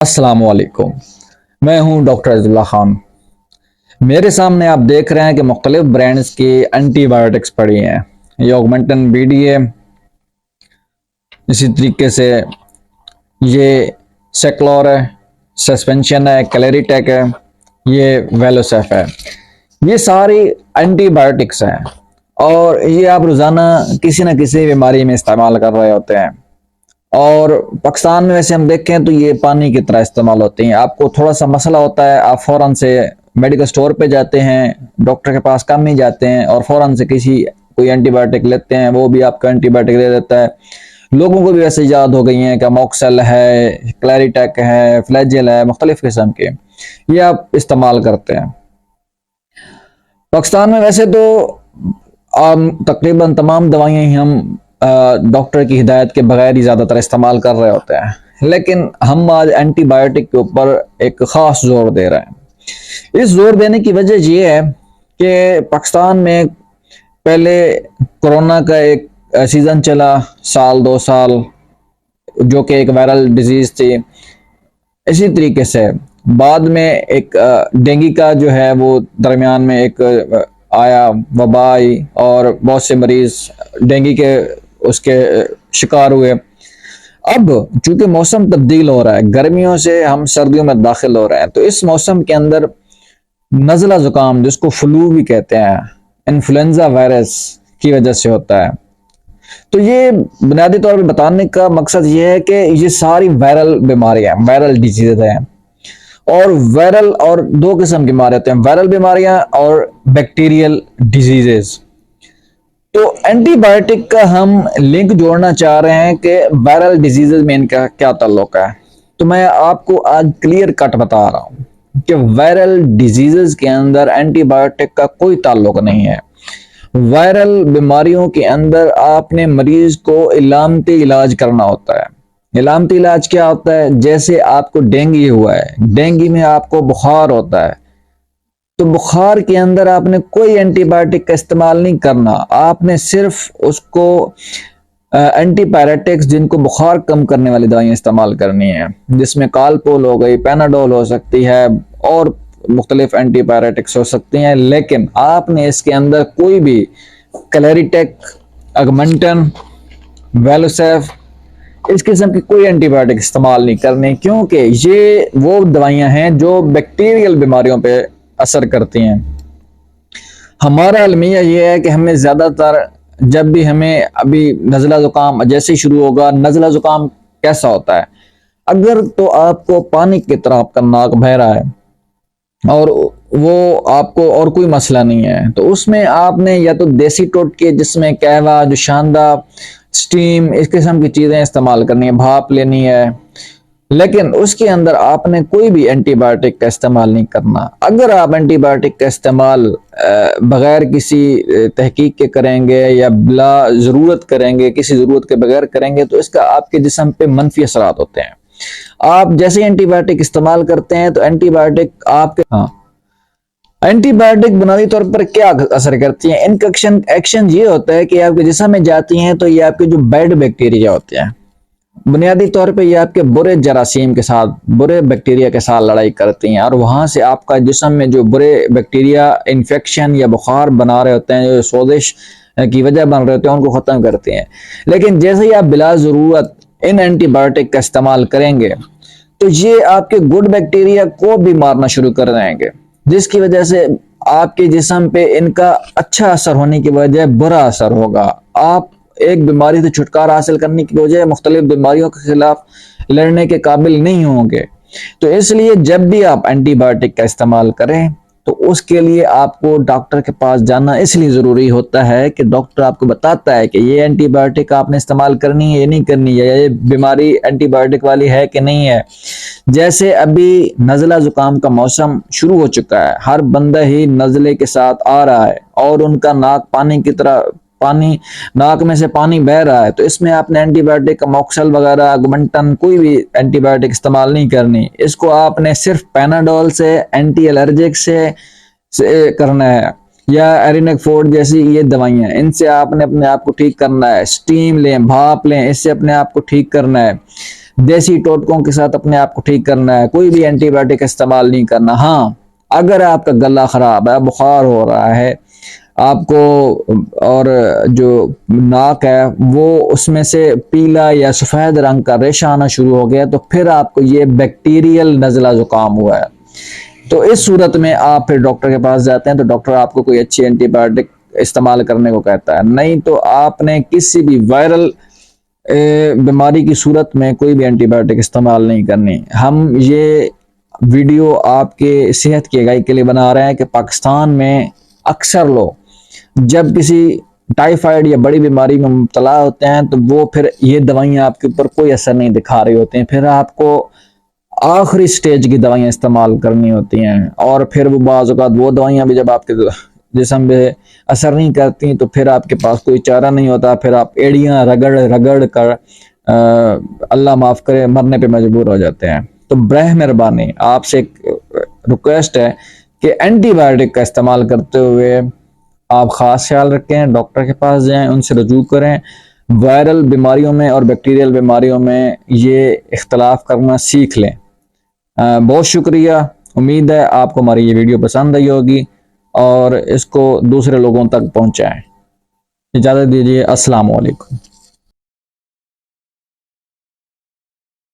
अस्सलाम वालेकुम। मैं हूं डॉक्टर अब्दुल्ला खान। मेरे सामने आप देख रहे हैं कि मुख्तलिफ ब्रांड्स की एंटीबायोटिक्स पड़ी हैं। ये ऑगमेंटन बीडी है, इसी तरीके से ये सेक्लोर है, सस्पेंशन है, कैलेरिटेक है, ये वेलोसेफ है। ये सारी एंटीबायोटिक्स हैं और ये आप रोज़ाना किसी न किसी बीमारी में इस्तेमाल कर रहे होते हैं। और पाकिस्तान में वैसे हम देखें तो ये पानी की तरह इस्तेमाल होती हैं। आपको थोड़ा सा मसला होता है, आप फौरन से मेडिकल स्टोर पे जाते हैं, डॉक्टर के पास कम ही जाते हैं और फौरन से कोई एंटीबायोटिक लेते हैं, वो भी आपका एंटीबायोटिक दे देता है। लोगों को भी वैसे याद हो गई हैं कि मॉक्सेल है, क्लैरिटेक है, फ्लैजेल है, मुख्तलिफ किस्म के ये आप इस्तेमाल करते हैं। पाकिस्तान में वैसे तो तकरीबन तमाम दवाइयाँ ही हम डॉक्टर की हिदायत के बगैर ही ज़्यादातर इस्तेमाल कर रहे होते हैं, लेकिन हम आज एंटीबायोटिक के ऊपर एक ख़ास जोर दे रहे हैं। इस जोर देने की वजह यह है कि पाकिस्तान में पहले कोरोना का एक सीज़न चला, साल 2 साल, जो कि एक वायरल डिजीज़ थी। इसी तरीके से बाद में एक डेंगू का जो है वो दरमियान में एक आया, वबा आई और बहुत से मरीज डेंगू के उसके शिकार हुए। अब चूंकि मौसम तब्दील हो रहा है, गर्मियों से हम सर्दियों में दाखिल हो रहे हैं, तो इस मौसम के अंदर नज़ला ज़ुकाम, जिसको फ्लू भी कहते हैं, इन्फ्लुएंजा वायरस की वजह से होता है। तो ये बुनियादी तौर पर बताने का मकसद ये है कि ये सारी वायरल बीमारियां, वायरल डिजीज हैं। और वायरल और दो किस्म की बीमारियां होती हैं, वायरल बीमारियां और बैक्टीरियल डिजीजेस। तो एंटीबायोटिक का हम लिंक जोड़ना चाह रहे हैं कि वायरल डिजीजेज में इनका क्या ताल्लुक है। तो मैं आपको आज क्लियर कट बता रहा हूं कि वायरल डिजीजेज के अंदर एंटीबायोटिक का कोई ताल्लुक नहीं है। वायरल बीमारियों के अंदर आपने मरीज को इलामती इलाज करना होता है। इलामती इलाज क्या होता है? जैसे आपको डेंगू हुआ है, डेंगू में आपको बुखार होता है, तो बुखार के अंदर आपने कोई एंटीबायोटिक का इस्तेमाल नहीं करना। आपने सिर्फ उसको एंटीपायरेटिक्स, जिनको बुखार कम करने वाली दवाइयां इस्तेमाल करनी है, जिसमें कालपोल हो गई, पैनाडोल हो सकती है और मुख्तलिफ एंटीबायोटिक्स हो सकती हैं। लेकिन आपने इसके अंदर कोई भी कैलेरिटेक, ऑगमेंटन, वेलोसेफ, इस किस्म की कोई एंटीबायोटिक इस्तेमाल नहीं करनी, क्योंकि ये वो दवाइयां हैं जो बैक्टीरियल बीमारियों पे असर करती हैं। हमारा अलमिया ये है कि हमें ज़्यादातर जब भी हमें अभी नज़ला ज़ुकाम जैसे ही शुरू होगा, नज़ला ज़ुकाम कैसा होता है? अगर तो आपको पानी की तरह आपका नाक बह रहा है और वो आपको और कोई मसला नहीं है, तो उसमें आपने या तो देसी टोटके, जिसमें कहवा, जुशांदा, स्टीम, इस किस्म की चीज़ें इस्तेमाल करनी है, भाप लेनी है। लेकिन उसके अंदर आपने कोई भी एंटीबायोटिक का इस्तेमाल नहीं करना। अगर आप एंटीबायोटिक का इस्तेमाल बगैर किसी तहकीक के करेंगे या बिला ज़रूरत करेंगे, किसी ज़रूरत के बगैर करेंगे, तो इसका आपके जिस्म पे मनफी असरात होते हैं। आप जैसे एंटीबायोटिक इस्तेमाल करते हैं तो एंटीबायोटिक आपके एंटीबायोटिक बुनियादी तौर पर क्या असर करती है? इनका एक्शन ये होता है कि आपके जिस्म में जाती हैं तो ये आपके जो बैड बैक्टीरिया होते हैं, बुनियादी तौर पे ये आपके बुरे जरासीम के साथ, बुरे बैक्टीरिया के साथ लड़ाई करती हैं और वहां से आपका जिस्म में जो बुरे बैक्टीरिया इन्फेक्शन या बुखार बना रहे होते हैं, जो सोजिश की वजह बन रहे होते हैं, उनको ख़त्म करती हैं। लेकिन जैसे ही आप बिला ज़रूरत इन एंटीबायोटिक का इस्तेमाल करेंगे तो ये आपके गुड बैक्टीरिया को भी मारना शुरू कर देंगे, जिसकी वजह से आपके जिस्म पे इनका अच्छा असर होने की बजाय बुरा असर होगा। आप एक बीमारी से छुटकारा हासिल करने की बजाय मुख्तलिफ बीमारियों के खिलाफ लड़ने के काबिल नहीं होंगे। तो इसलिए जब भी आप एंटीबायोटिक का इस्तेमाल करें तो उसके लिए आपको डॉक्टर के पास जाना इसलिए ज़रूरी होता है कि डॉक्टर आपको बताता है कि ये एंटीबायोटिक आपने इस्तेमाल करनी है या नहीं करनी है, या ये बीमारी एंटीबायोटिक वाली है कि नहीं है। जैसे अभी नज़ला ज़ुकाम का मौसम शुरू हो चुका है, हर बंदा ही नज़ले के साथ आ रहा है और उनका नाक पानी की तरह, नाक में से पानी बह रहा है, तो इसमें आपने एंटीबायोटिक, मॉक्सेल वगैरह, ऑगमेंटन, कोई भी एंटीबायोटिक इस्तेमाल नहीं करनी। इसको आपने सिर्फ पैनाडोल से, एंटी एलर्जिक से करना है, या एरिनेक्फोर्ड जैसी ये दवाइयां, इनसे आपने अपने आप को ठीक करना है। स्टीम लें, भाप लें, इससे अपने आप को ठीक करना है। देसी टोटकों के साथ अपने आप को ठीक करना है, कोई भी एंटीबायोटिक इस्तेमाल नहीं करना। हाँ, अगर आपका गला खराब है, बुखार हो रहा है आपको, और जो नाक है वो उसमें से पीला या सफ़ेद रंग का रेशा आना शुरू हो गया, तो फिर आपको ये बैक्टीरियल नज़ला जुकाम हुआ है। तो इस सूरत में आप फिर डॉक्टर के पास जाते हैं, तो डॉक्टर आपको कोई अच्छी एंटीबायोटिक इस्तेमाल करने को कहता है। नहीं तो आपने किसी भी वायरल बीमारी की सूरत में कोई भी एंटीबायोटिक इस्तेमाल नहीं करनी। हम ये वीडियो आपके सेहत की आगाही के लिए बना रहे हैं कि पाकिस्तान में अक्सर लोग जब किसी टाइफाइड या बड़ी बीमारी में मुब्तला होते हैं तो वो फिर ये दवाइयाँ आपके ऊपर कोई असर नहीं दिखा रही होती हैं, फिर आपको आखिरी स्टेज की दवाइयाँ इस्तेमाल करनी होती हैं, और फिर वो बाज़ औक़ात वो दवाइयाँ भी जब आपके जिस्म पे असर नहीं करती तो फिर आपके पास कोई चारा नहीं होता, फिर आप एड़ियाँ रगड़ रगड़ कर अल्लाह माफ़ करे मरने पे मजबूर हो जाते हैं। तो बरह मेहरबानी आपसे एक रिक्वेस्ट है कि एंटीबायोटिक का इस्तेमाल करते हुए आप ख़ास ख्याल रखें, डॉक्टर के पास जाएं, उनसे रजू करें। वायरल बीमारियों में और बैक्टीरियल बीमारियों में ये इख्तलाफ करना सीख लें। बहुत शुक्रिया, उम्मीद है आपको हमारी ये वीडियो पसंद आई होगी और इसको दूसरे लोगों तक पहुंचाएं। इजाज़त दीजिए, अस्सलाम वालेकुम।